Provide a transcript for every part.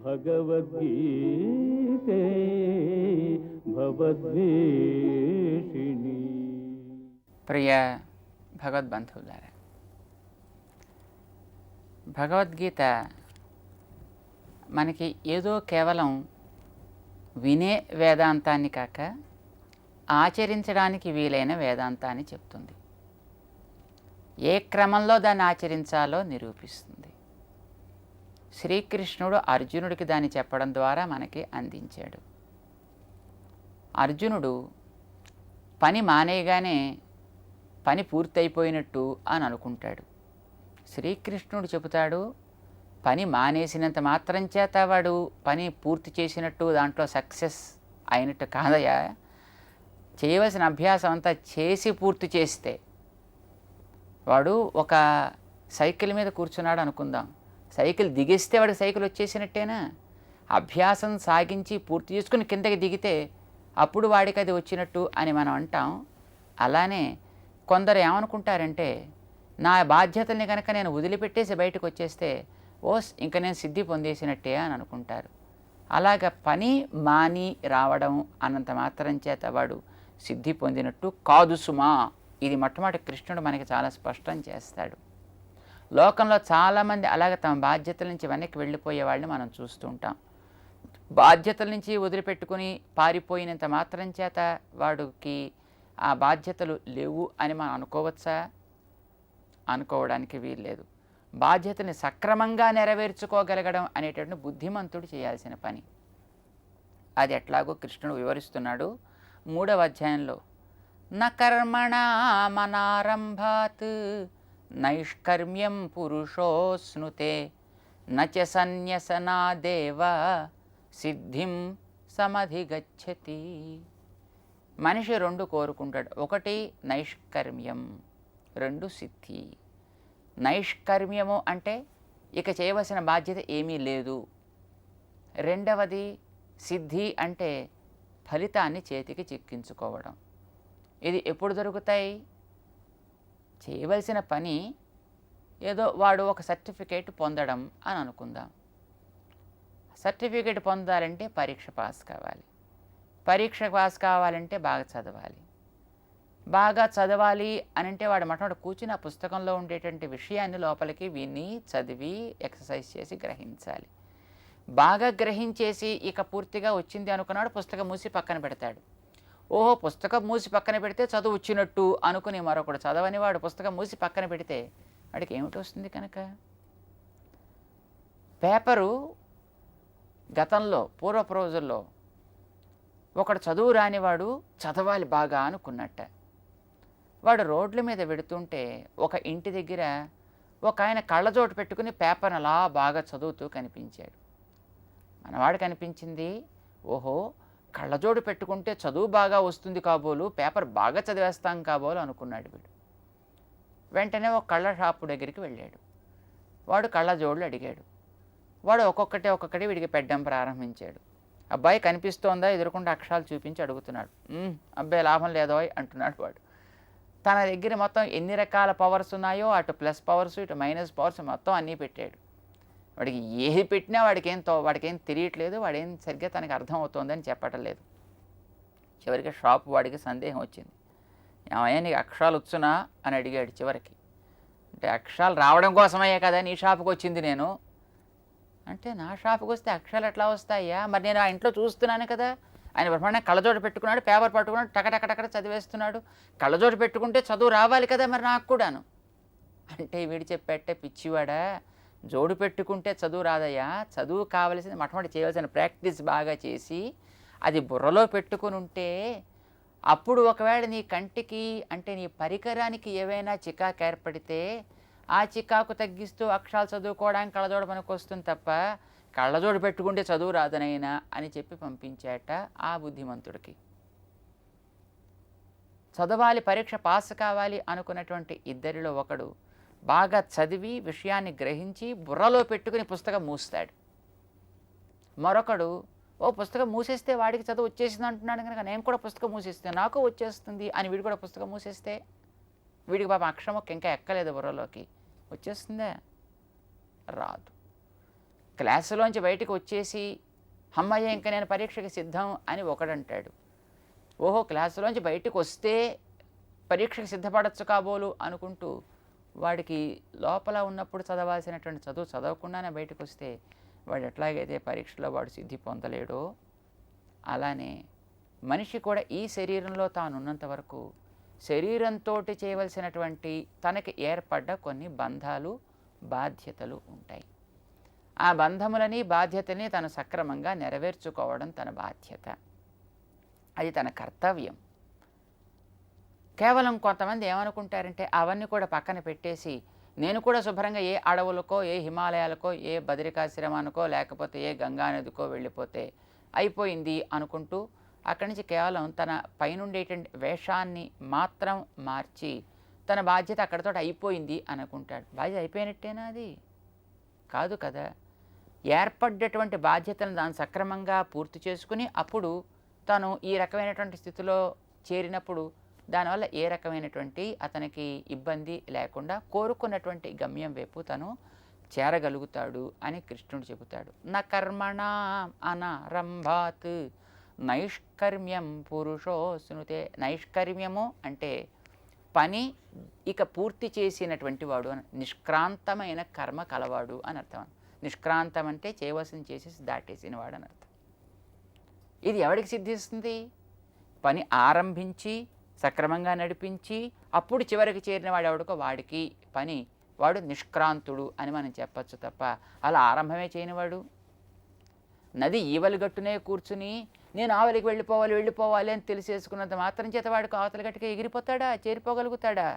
భగవద్గీతే భవద్వేషిణి. ప్రియ భగవద్బంధువులారా, భగవద్గీత మనకి ఏదో కేవలం వినే వేదాంతాన్ని కాక ఆచరించడానికి వీలైన వేదాంతాన్ని చెప్తుంది. ఏ క్రమంలో దాన్ని ఆచరించాలో నిరూపిస్తుంది. శ్రీకృష్ణుడు అర్జునుడికి దాన్ని చెప్పడం ద్వారా మనకి అందించాడు. అర్జునుడు పని మానేయగానే పని పూర్తయిపోయినట్టు అని అనుకుంటాడు. శ్రీకృష్ణుడు చెబుతాడు, పని మానేసినంత మాత్రం చేత వాడు పని పూర్తి చేసినట్టు, దాంట్లో సక్సెస్ అయినట్టు కాదయ్యా. చేయవలసిన అభ్యాసం అంతా చేసి పూర్తి చేస్తే, వాడు ఒక సైకిల్ మీద కూర్చున్నాడు అనుకుందాం, సైకిల్ దిగేస్తే వాడికి సైకిల్ వచ్చేసినట్టేనా? అభ్యాసం సాగించి పూర్తి చేసుకుని కిందకి దిగితే అప్పుడు వాడికి అది వచ్చినట్టు అని మనం అంటాం. అలానే కొందరు ఏమనుకుంటారంటే, నా బాధ్యతల్ని కనుక నేను వదిలిపెట్టేసి బయటకు వచ్చేస్తే ఇంక నేను సిద్ధి పొందేసినట్టే అని అనుకుంటారు. అలాగ పని మాని రావడం అన్నంత మాత్రం చేత వాడు సిద్ధి పొందినట్టు కాదు సుమా. ఇది మొట్టమొదటి కృష్ణుడు మనకి చాలా స్పష్టం చేస్తాడు. లోకంలో చాలామంది అలాగ తమ బాధ్యతల నుంచి వెనక్కి వెళ్ళిపోయే వాళ్ళని మనం చూస్తూ ఉంటాం. బాధ్యతల నుంచి వదిలిపెట్టుకుని పారిపోయినంత మాత్రం చేత వాడికి ఆ బాధ్యతలు లేవు అని మనం అనుకోవచ్చా? అనుకోవడానికి వీల్లేదు. బాధ్యతని సక్రమంగా నెరవేర్చుకోగలగడం అనేటువంటి బుద్ధిమంతుడు చేయాల్సిన పని. అది ఎట్లాగో కృష్ణుడు వివరిస్తున్నాడు 3వ అధ్యాయంలో. న కర్మణా మనారంభాత్ నైష్కర్మ్యం పురుషోస్నుతే నచ సన్యసనాదేవ సిద్ధిం సమధిగచ్చతి. మనిషి 2 కోరుకుంటాడు. 1 నైష్కర్మ్యం, 2 సిద్ధి. నైష్కర్మ్యము అంటే ఇక చేయవలసిన బాధ్యత ఏమీ లేదు. 2వది సిద్ధి అంటే ఫలితాన్ని చేతికి చిక్కించుకోవడం. ఇది ఎప్పుడు దొరుకుతాయి? చేయవలసిన పని ఏదో వాడు ఒక సర్టిఫికేట్ పొందడం అని అనుకుందాం. సర్టిఫికేట్ పొందాలంటే పరీక్ష పాస్ కావాలి. పరీక్ష పాస్ కావాలంటే బాగా చదవాలి. బాగా చదవాలి అని అంటే వాడు మొట్టమొదటి కూర్చుని ఆ పుస్తకంలో ఉండేటువంటి విషయాన్ని లోపలికి విని చదివి ఎక్సర్సైజ్ చేసి గ్రహించాలి. బాగా గ్రహించేసి ఇక పూర్తిగా వచ్చింది అనుకున్నాడు, పుస్తకం మూసి పక్కన పెడతాడు. ఓహో, పుస్తకం మూసి పక్కన పెడితే చదువు వచ్చినట్టు అనుకుని మరొకడు చదవని వాడు పుస్తకం మూసి పక్కన పెడితే వాడికి ఏమిటి వస్తుంది? కనుక పేపరు గతంలో పూర్వపు రోజుల్లో ఒకడు చదువు రానివాడు చదవాలి బాగా అనుకున్నట్ట. వాడు రోడ్ల మీద వెడుతుంటే ఒక ఇంటి దగ్గర ఒక ఆయన కళ్ళజోటు పెట్టుకుని పేపర్ని అలా బాగా చదువుతూ కనిపించాడు. మనవాడు కనిపించింది, ఓహో కళ్ళజోడు పెట్టుకుంటే చదువు బాగా వస్తుంది కాబోలు, పేపర్ బాగా చదివేస్తాం కాబోలు అనుకున్నాడు వీడు. వెంటనే ఒక కళ్ళ షాపు దగ్గరికి వెళ్ళాడు. వాడు కళ్ళజోడులు అడిగాడు. వాడు ఒక్కొక్కటి వీడికి పెట్టడం ప్రారంభించాడు. అబ్బాయి కనిపిస్తోందా? ఎదురుకుండా అక్షరాలు చూపించి అడుగుతున్నాడు. అబ్బాయి లాభం లేదో అంటున్నాడు వాడు. తన దగ్గర మొత్తం ఎన్ని రకాల పవర్స్ ఉన్నాయో, అటు ప్లస్ పవర్స్ ఇటు మైనస్ పవర్స్ మొత్తం అన్నీ పెట్టాడు. వాడికి ఏది పెట్టినా వాడికేం తెలియట్లేదు, వాడేం సరిగ్గా తనకు అర్థం అవుతోందని చెప్పటం లేదు. చివరికి షాపు వాడికి సందేహం వచ్చింది. ఏమయ్యా నీకు అక్షరాలు వచ్చునా అని అడిగాడు చివరికి. అంటే అక్షరాలు రావడం కోసమయ్యా కదా నీ షాపుకి వచ్చింది నేను. అంటే నా షాపుకి వస్తే అక్షరాలు ఎట్లా వస్తాయా? మరి నేను ఆ ఇంట్లో చూస్తున్నాను కదా. ఆయన బ్రహ్మాండంగా కళ్ళజోడు పెట్టుకున్నాడు, పేపర్ పట్టుకున్నాడు, టకటకటకట చదివేస్తున్నాడు. కళ్ళజోడు పెట్టుకుంటే చదువు రావాలి కదా మరి నాకు కూడాను. అంటే వీడు చెప్పేట్టే, పిచ్చివాడా, జోడు పెట్టుకుంటే చదువు రాదయ్యా. చదువు కావలసింది మొట్టమొదటి చేయవలసిన ప్రాక్టీస్ బాగా చేసి అది బుర్రలో పెట్టుకుని ఉంటే అప్పుడు ఒకవేళ నీ కంటికి అంటే నీ పరికరానికి ఏవైనా చికాకు ఏర్పడితే ఆ చికాకు తగ్గిస్తూ అక్షరాలు చదువుకోవడానికి కళ్ళజోడు పనికి వస్తుంది తప్ప కళ్ళజోడు పెట్టుకుంటే చదువు రాదనైనా అని చెప్పి పంపించాట ఆ బుద్ధిమంతుడికి. చదవాలి, పరీక్ష పాస్ కావాలి అనుకున్నటువంటి ఇద్దరిలో ఒకడు బాగా చదివి విషయాన్ని గ్రహించి బుర్రలో పెట్టుకుని పుస్తకం మూస్తాడు. మరొకడు పుస్తకం మూసేస్తే వాడికి చదువు వచ్చేసింది అంటున్నాడు కనుక నేను కూడా పుస్తకం మూసేస్తే నాకు వచ్చేస్తుంది అని వీడు కూడా పుస్తకం మూసేస్తే వీడికి పాపం అక్షరం ఇంకా ఎక్కలేదు బుర్రలోకి, వచ్చేస్తుందా? రాదు. క్లాసులోంచి బయటకు వచ్చేసి అమ్మయ్య ఇంక నేను పరీక్షకి సిద్ధం అని ఒకడంటాడు. ఓహో, క్లాసులోంచి బయటకు వస్తే పరీక్షకు సిద్ధపడచ్చు కాబోలు అనుకుంటూ వాడికి లోపల ఉన్నప్పుడు చదవాల్సినటువంటి చదువు చదవకుండానే బయటకు వస్తే వాడు ఎట్లాగైతే పరీక్షలో వాడు సిద్ధి పొందలేడో, అలానే మనిషి కూడా ఈ శరీరంలో తానున్నంత వరకు శరీరంతో చేయవలసినటువంటి తనకి ఏర్పడ్డ కొన్ని బంధాలు బాధ్యతలు ఉంటాయి. ఆ బంధములని బాధ్యతని తను సక్రమంగా నెరవేర్చుకోవడం తన బాధ్యత, అది తన కర్తవ్యం. కేవలం కొంతమంది ఏమనుకుంటారంటే అవన్నీ కూడా పక్కన పెట్టేసి నేను కూడా శుభ్రంగా ఏ అడవులకో ఏ హిమాలయాలకో ఏ బద్రికాశ్రమానికో లేకపోతే ఏ గంగానదికో వెళ్ళిపోతే అయిపోయింది అనుకుంటూ అక్కడి నుంచి కేవలం తన పైనుండేటువంటి వేషాన్ని మాత్రం మార్చి తన బాధ్యత అక్కడితో అయిపోయింది అనుకుంటాడు. బాధ్యత అయిపోయినట్టేనా? అది కాదు కదా. ఏర్పడ్డటువంటి బాధ్యతను దాన్ని సక్రమంగా పూర్తి చేసుకుని అప్పుడు తను ఈ రకమైనటువంటి స్థితిలో చేరినప్పుడు దానివల్ల ఏ రకమైనటువంటి అతనికి ఇబ్బంది లేకుండా కోరుకున్నటువంటి గమ్యం వైపు తను చేరగలుగుతాడు అని కృష్ణుడు చెబుతాడు. న కర్మణా అనారంభాత్ నైష్కర్మ్యం పురుషోస్నుతే. నైష్కర్మ్యము అంటే పని ఇక పూర్తి చేసినటువంటి వాడు అని, నిష్క్రాంతమైన కర్మ కలవాడు అని అర్థం. నిష్క్రాంతం అంటే చేయవలసింది చేసేసి దాటేసిన వాడు అని అర్థం. ఇది ఎవరికి సిద్ధిస్తుంది? పని ఆరంభించి సక్రమంగా నడిపించి అప్పుడు చివరికి చేరిన వాడు ఎవడికో వాడికి పని వాడు నిష్క్రాంతుడు అని మనం చెప్పచ్చు తప్ప అలా ఆరంభమే చేయనివాడు. నది ఈవలి గట్టునే కూర్చుని నేను ఆవలికి వెళ్ళిపోవాలి అని తెలిసేసుకున్నంత మాత్రం చేత వాడికి అవతల గట్టుకి ఎగిరిపోతాడా? చేరిపోగలుగుతాడా?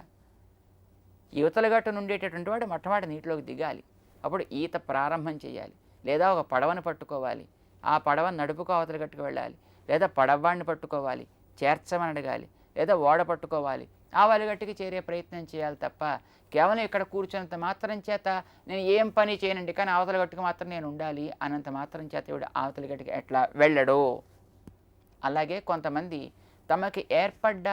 యువతల గట్టు నుండేటటువంటి వాడు మొట్టమొదటి నీటిలోకి దిగాలి, అప్పుడు ఈత ప్రారంభం చేయాలి, లేదా ఒక పడవను పట్టుకోవాలి, ఆ పడవను నడుపుకు అవతల గట్టుకు వెళ్ళాలి, లేదా పడవాడిని పట్టుకోవాలి చేర్చమని అడగాలి, లేదా ఓడ పట్టుకోవాలి, ఆ వలిగట్టుకి చేరే ప్రయత్నం చేయాలి తప్ప కేవలం ఇక్కడ కూర్చున్నంత మాత్రం చేత నేను ఏం పని చేయనండి కానీ అవతల గట్టుకు మాత్రం నేను ఉండాలి అన్నంత మాత్రం చేత ఇవిడ అవతల గట్టుకి ఎట్లా వెళ్ళడో. అలాగే కొంతమంది తమకి ఏర్పడ్డ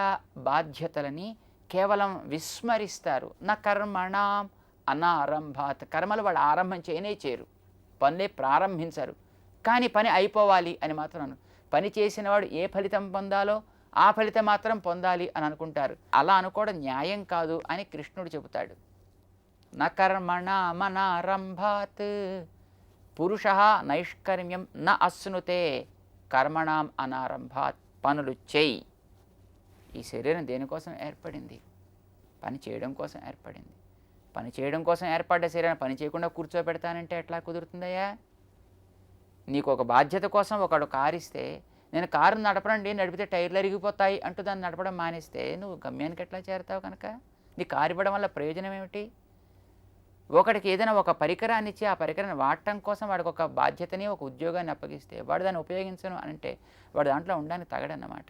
బాధ్యతలని కేవలం విస్మరిస్తారు. నా కర్మణాం అనారంభాత్. కర్మలు వాళ్ళు ఆరంభం చేయరు, పనులే ప్రారంభించరు, కానీ పని అయిపోవాలి అని మాత్రం పని చేసిన వాడు ఏ ఫలితం పొందాలో ఆ ఫలితం మాత్రం పొందాలి అని అనుకుంటారు. అలా అనుకోవడం న్యాయం కాదు అని కృష్ణుడు చెబుతాడు. న కర్మణామనారంభాత్ పురుషః నైష్కర్మ్యం న అశ్నుతే కర్మణాం అనారంభాత్. పనులు చేయి. ఈ శరీరం దేనికోసం ఏర్పడింది? పని చేయడం కోసం ఏర్పడింది. పని చేయడం కోసం ఏర్పడ్డ శరీరం పని చేయకుండా కూర్చోబెడతానంటే ఎట్లా కుదురుతుందయ్యా? నీకు ఒక బాధ్యత కోసం ఒకడు కారు ఇస్తే నేను కారు నడపనండి, నడిపితే టైర్లు అరిగిపోతాయి అంటూ దాన్ని నడపడం మానేస్తే నువ్వు గమ్యానికి ఎట్లా చేరుతావు? కనుక నీ కారు ఇవ్వడం వల్ల ప్రయోజనం ఏమిటి? ఒకడికి ఏదైనా ఒక పరికరాన్ని ఇచ్చి ఆ పరికరాన్ని వాడటం కోసం వాడికి ఒక బాధ్యతని ఒక ఉద్యోగాన్ని అప్పగిస్తే వాడు దాన్ని ఉపయోగించను అంటే వాడు దాంట్లో ఉండడానికి తగడన్నమాట.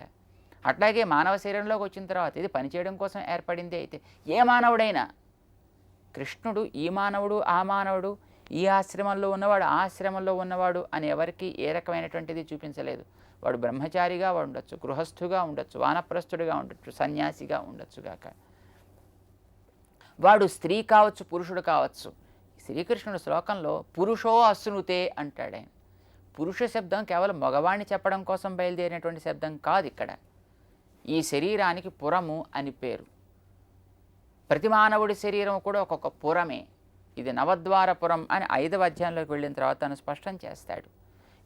అట్లాగే మానవ శరీరంలోకి వచ్చిన తర్వాత ఇది పనిచేయడం కోసం ఏర్పడింది అయితే ఏ మానవుడైనా, కృష్ణుడు ఈ మానవుడు ఆ మానవుడు, ఈ ఆశ్రమంలో ఉన్నవాడు ఆ ఆశ్రమంలో ఉన్నవాడు అని ఎవరికి ఏ రకమైనటువంటిది చూపించలేదు. వాడు బ్రహ్మచారిగా ఉండొచ్చు, గృహస్థుగా ఉండొచ్చు, వానప్రస్థుడిగా ఉండొచ్చు, సన్యాసిగా ఉండొచ్చుగాక. వాడు స్త్రీ కావచ్చు, పురుషుడు కావచ్చు. శ్రీకృష్ణుడు శ్లోకంలో పురుషో అశ్నుతే అంటాడు ఆయన. పురుష శబ్దం కేవలం మగవాణ్ణి చెప్పడం కోసం బయలుదేరినటువంటి శబ్దం కాదు. ఇక్కడ ఈ శరీరానికి పురము అని పేరు. ప్రతి మానవుడి శరీరం కూడా ఒక్కొక్క పురమే. ఇది నవద్వారపురం అని 5వ అధ్యాయంలోకి వెళ్ళిన తర్వాత తను స్పష్టం చేస్తాడు.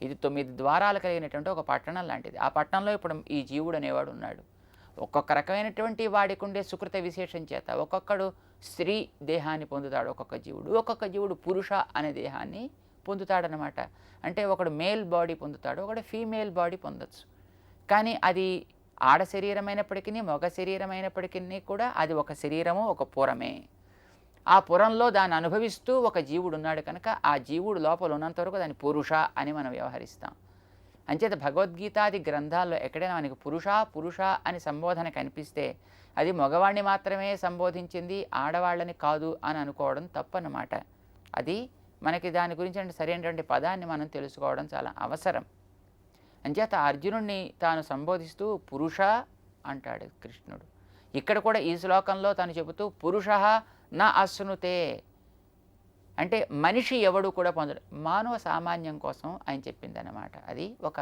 ఇది 9 ద్వారాలు కలిగినటువంటి ఒక పట్టణం లాంటిది. ఆ పట్టణంలో ఇప్పుడు ఈ జీవుడు అనేవాడు ఉన్నాడు. ఒక్కొక్క రకమైనటువంటి వాడికి ఉండే సుకృత విశేషం చేత ఒక్కొక్కడు స్త్రీ దేహాన్ని పొందుతాడు, ఒక్కొక్క జీవుడు పురుష అనే దేహాన్ని పొందుతాడనమాట. అంటే ఒకడు మేల్ బాడీ పొందుతాడు, ఒకడు ఫీమేల్ బాడీ పొందొచ్చు. కానీ అది ఆడ శరీరమైనప్పటికీ మగ శరీరమైనప్పటికీ కూడా అది ఒక శరీరము, ఒక పురమే. ఆ పురంలో దాన్ని అనుభవిస్తూ ఒక జీవుడు ఉన్నాడు కనుక ఆ జీవుడు లోపల ఉన్నంత వరకు దాన్ని పురుష అని మనం వ్యవహరిస్తాం. అంచేత భగవద్గీతాది గ్రంథాల్లో ఎక్కడైనా మనకి పురుష అని సంబోధన కనిపిస్తే అది మగవాణ్ణి మాత్రమే సంబోధించింది, ఆడవాళ్ళని కాదు అని అనుకోవడం తప్పన్నమాట. అది మనకి దాని గురించి సరైనటువంటి పదాన్ని మనం తెలుసుకోవడం చాలా అవసరం. అంచేత అర్జునుడిని తాను సంబోధిస్తూ పురుష అంటాడు కృష్ణుడు. ఇక్కడ కూడా ఈ శ్లోకంలో తను చెబుతూ పురుష నా అశ్నుతే అంటే మనిషి ఎవడు కూడా పొందడు, మానవ సామాన్యం కోసం ఆయన చెప్పిందన్నమాట. అది ఒక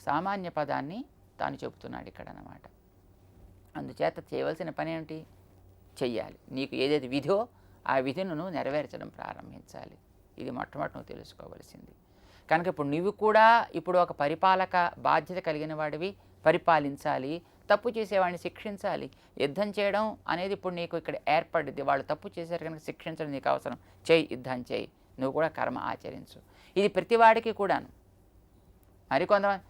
సామాన్య పదాన్ని తాను చెబుతున్నాడు ఇక్కడ అన్నమాట. అందుచేత చేయవలసిన పని ఏమిటి? చెయ్యాలి. నీకు ఏదైతే విధో ఆ విధిని నువ్వు నెరవేర్చడం ప్రారంభించాలి. ఇది మొట్టమొదటి నువ్వు తెలుసుకోవలసింది. కనుక ఇప్పుడు నువ్వు కూడా ఇప్పుడు ఒక పరిపాలక బాధ్యత కలిగిన వాడివి, పరిపాలించాలి, తప్పు చేసేవాడిని శిక్షించాలి. యుద్ధం చేయడం అనేది ఇప్పుడు నీకు ఇక్కడ ఏర్పడింది. వాళ్ళు తప్పు చేశారు కనుక శిక్షించడం నీకు అవసరం. చేయి, యుద్ధం చేయి, నువ్వు కూడా కర్మ ఆచరించు. ఇది ప్రతివాడికి కూడాను. మరికొంతమంది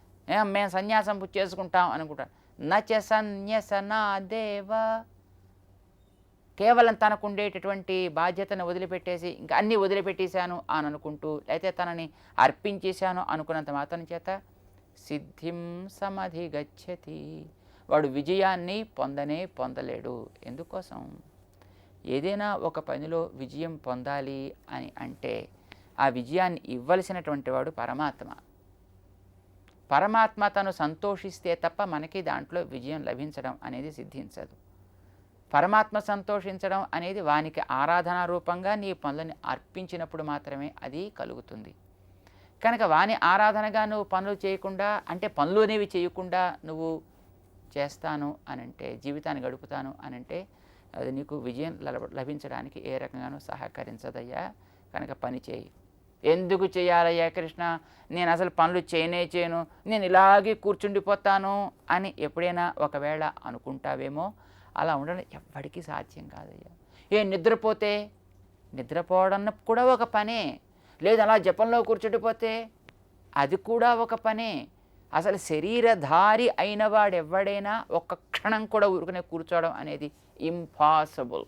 మేము సన్యాసం చేసుకుంటాం అనుకుంటారు. నచ సన్యసనా దేవ, కేవలం తనకు ఉండేటటువంటి బాధ్యతను వదిలిపెట్టేసి ఇంకా అన్నీ వదిలిపెట్టేశాను అని అనుకుంటూ, అయితే తనని అర్పించేశాను అనుకున్నంత మాత్రం చేత సిద్ధిం సమధిగచ్చతి, వాడు విజయాన్ని పొందలేడు. ఎందుకోసం? ఏదైనా ఒక పనిలో విజయం పొందాలి అని అంటే ఆ విజయాన్ని ఇవ్వలసినటువంటి వాడు పరమాత్మ. పరమాత్మ తను సంతోషిస్తే తప్ప మనకి దాంట్లో విజయం లభించడం అనేది సిద్ధించదు. పరమాత్మ సంతోషించడం అనేది వానికి ఆరాధనా రూపంగా నీ పనులని అర్పించినప్పుడు మాత్రమే అది కలుగుతుంది. కనుక వాని ఆరాధనగా నువ్వు పనులు చేయకుండా, అంటే పనులు అనేవి చేయకుండా నువ్వు చేస్తాను అనంటే, జీవితాన్ని గడుపుతాను అనంటే అది నీకు విజయం లభించడానికి ఏ రకంగానూ సహకరించదయ్యా. కనుక పని చేయి. ఎందుకు చేయాలయ్యా కృష్ణ, నేను అసలు పనులు చేయను, నేను ఇలాగే కూర్చుండిపోతాను అని ఎప్పుడైనా ఒకవేళ అనుకుంటావేమో, అలా ఉండడం ఎవ్వడికి సాధ్యం కాదయ్యా. నిద్రపోతే, నిద్రపోవడం కూడా ఒక పనే. లేదు అలా జపంలో కూర్చుండిపోతే అది కూడా ఒక పనే. అసలు శరీరధారి అయిన వాడు ఎవడైనా ఒక్క క్షణం కూడా ఊరుకునే కూర్చోవడం అనేది ఇంపాసిబుల్.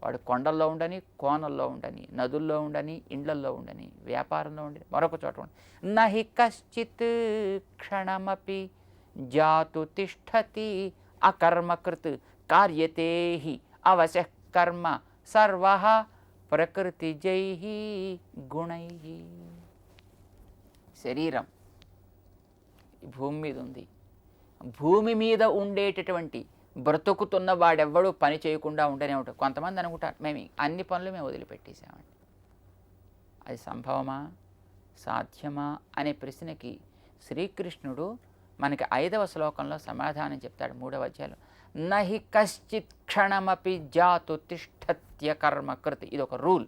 వాడు కొండల్లో ఉండని, కోనల్లో ఉండని, నదుల్లో ఉండని, ఇండ్లల్లో ఉండని, వ్యాపారంలో ఉండని, మరొక చోట ఉండని. నహి కశ్చిత్ క్షణమపి జాతు తిష్టతి అకర్మకృత్ కార్యతే హి అవశ్య కర్మ సర్వః ప్రకృతిజై గుణై. శరీరం భూమి మీద ఉంది. భూమి మీద ఉండేటటువంటి బ్రతుకుతున్న వాడెవ్వడూ పని చేయకుండా ఉండనే ఉంటాడు. కొంతమంది అనుకుంటారు మేము అన్ని పనులు మేము వదిలిపెట్టేసామండి. అది సంభవమా, సాధ్యమా అనే ప్రశ్నకి శ్రీకృష్ణుడు మనకి 5వ శ్లోకంలో సమాధానం చెప్తాడు. 3వ అధ్యాయంలో నహి కశ్చిత్ క్షణమపి జాతు తిష్టత్య కర్మకృత్. ఇది ఒక రూల్.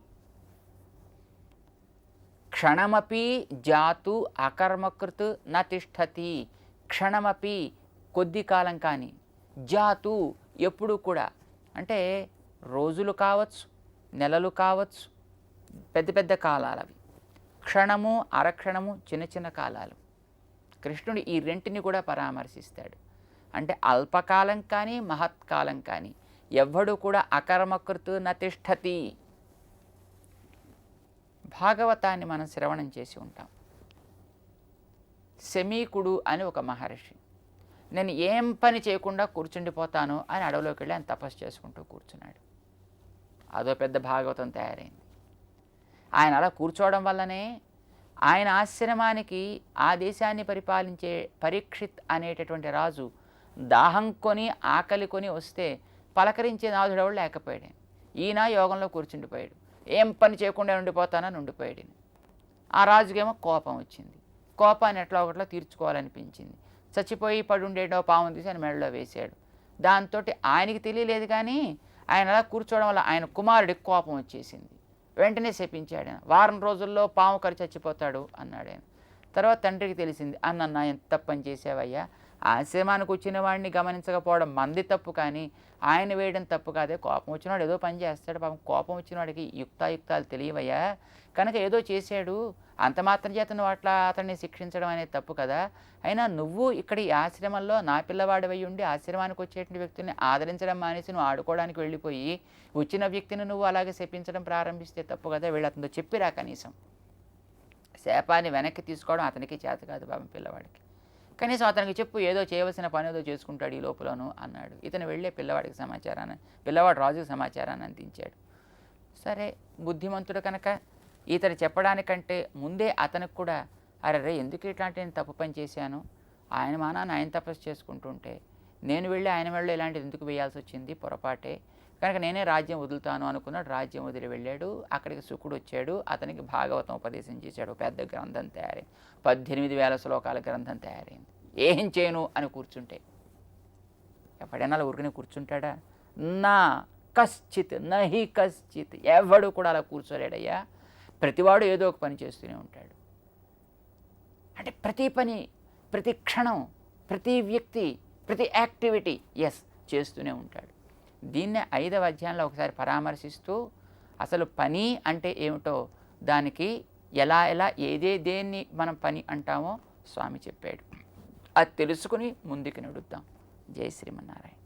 క్షణమపి జాతు అకర్మకృత్ న తిష్టతి. క్షణమపి కొద్ది కాలం కానీ, జాతు ఎప్పుడు కూడా, అంటే రోజులు కావచ్చు, నెలలు కావచ్చు, పెద్ద పెద్ద కాలాలు అవి. క్షణము, అరక్షణము, చిన్న చిన్న కాలాలు. కృష్ణుడు ఈ రెంటిని కూడా పరామర్శిస్తాడు. అంటే అల్పకాలం కానీ, మహత్కాలం కానీ ఎవ్వడు కూడా అకర్మకృత్ నతిష్ఠతి. భాగవతాన్ని మనం శ్రవణం చేసి ఉంటాం. శమీకుడు అని ఒక మహర్షి, నేను ఏం పని చేయకుండా కూర్చుండిపోతాను అని అడవిలోకి వెళ్ళి ఆయన తపస్సు చేసుకుంటూ కూర్చున్నాడు. అదో పెద్ద భాగవతం తయారైంది. ఆయన అలా కూర్చోవడం వల్లనే ఆయన ఆశ్రమానికి ఆ దేశాన్ని పరిపాలించే పరీక్షిత్ అనేటటువంటి రాజు దాహం కొని ఆకలి కొని వస్తే పలకరించే నాథుడెవడు లేకపోయాడు. ఈయన యోగంలో కూర్చుండిపోయాడు. ఏం పని చేయకుండా ఉండిపోతానని ఉండిపోయాడు. ఆ రాజుకేమో కోపం వచ్చింది. కోపాన్ని ఎట్లా ఒకట్లా తీర్చుకోవాలనిపించింది. చచ్చిపోయి పడి ఉండేటో పాము తీసి ఆయన మెడలో వేశాడు. దాంతో ఆయనకి తెలియలేదు, కానీ ఆయన అలా కూర్చోవడం వల్ల ఆయన కుమారుడికి కోపం వచ్చేసింది. వెంటనే శపించాడు ఆయన. వారం రోజుల్లో పాము కరి చచ్చిపోతాడు అన్నాడు ఆయన. తర్వాత తండ్రికి తెలిసింది, అన్న ఎంత తప్పని చేసావయ్యా, ఆశ్రమానికి వచ్చిన వాడిని గమనించకపోవడం మంది తప్పు, కానీ ఆయన వేయడం తప్పు కాదే. కోపం వచ్చినవాడు ఏదో పని చేస్తాడు, పాపం కోపం వచ్చిన వాడికి యుక్తాయుక్తాలు తెలియవయ్యా, కనుక ఏదో చేశాడు, అంత మాత్రం చేత నువ్వు అట్లా అతన్ని శిక్షించడం అనేది తప్పు కదా. అయినా నువ్వు ఇక్కడ ఈ ఆశ్రమంలో నా పిల్లవాడివై ఉండి ఆశ్రమానికి వచ్చేటువంటి వ్యక్తిని ఆదరించడం మానేసి నువ్వు ఆడుకోవడానికి వెళ్ళిపోయి వచ్చిన వ్యక్తిని నువ్వు అలాగే శపించడం ప్రారంభిస్తే తప్పు కదా. వీళ్ళు అతనితో చెప్పిరా, కనీసం శాపాన్ని వెనక్కి తీసుకోవడం అతనికి చేత కాదు బాబు పిల్లవాడికి, కనీసం అతనికి చెప్పు, ఏదో చేయవలసిన పని ఏదో చేసుకుంటాడు ఈ లోపలను అన్నాడు. ఇతను వెళ్ళే పిల్లవాడికి సమాచారాన్ని, పిల్లవాడు రాజుకి సమాచారాన్ని అందించాడు. సరే, బుద్ధిమంతుడు కనుక ఇతను చెప్పడానికంటే ముందే అతనికి కూడా అరే ఎందుకు ఇట్లాంటి నేను తప్పు పని చేశాను, ఆయన మానాన్ని ఆయన తపస్సు చేసుకుంటుంటే నేను వెళ్ళి ఆయన వెళ్ళి ఇలాంటిది ఎందుకు వేయాల్సి వచ్చింది, పొరపాటే, కనుక నేనే రాజ్యం వదులుతాను అనుకున్నాడు. రాజ్యం వదిలి వెళ్ళాడు. అక్కడికి శుకుడు వచ్చాడు. అతనికి భాగవతం ఉపదేశం చేశాడు. పెద్ద గ్రంథం తయారైంది. 18,000 శ్లోకాల గ్రంథం తయారైంది. ఏం చేయను అని కూర్చుంటే ఎప్పుడైనా అలా ఊరికనే కూర్చుంటాడా? నా కశ్చిత్ నహి కశ్చిత్, ఎవడు కూడా అలా కూర్చోలేడయ్యా. ప్రతివాడు ఏదో ఒక పని చేస్తూనే ఉంటాడు. అంటే ప్రతి పని, ప్రతి క్షణం, ప్రతి వ్యక్తి, ప్రతి యాక్టివిటీ చేస్తూనే ఉంటాడు. దీన్నే 5వ అధ్యాయంలో ఒకసారి పరామర్శిస్తూ అసలు పని అంటే ఏమిటో, దానికి ఎలా దేన్ని మనం పని అంటామో స్వామి చెప్పాడు. అది తెలుసుకుని ముందుకు నడుద్దాం. జై శ్రీమన్నారాయణ.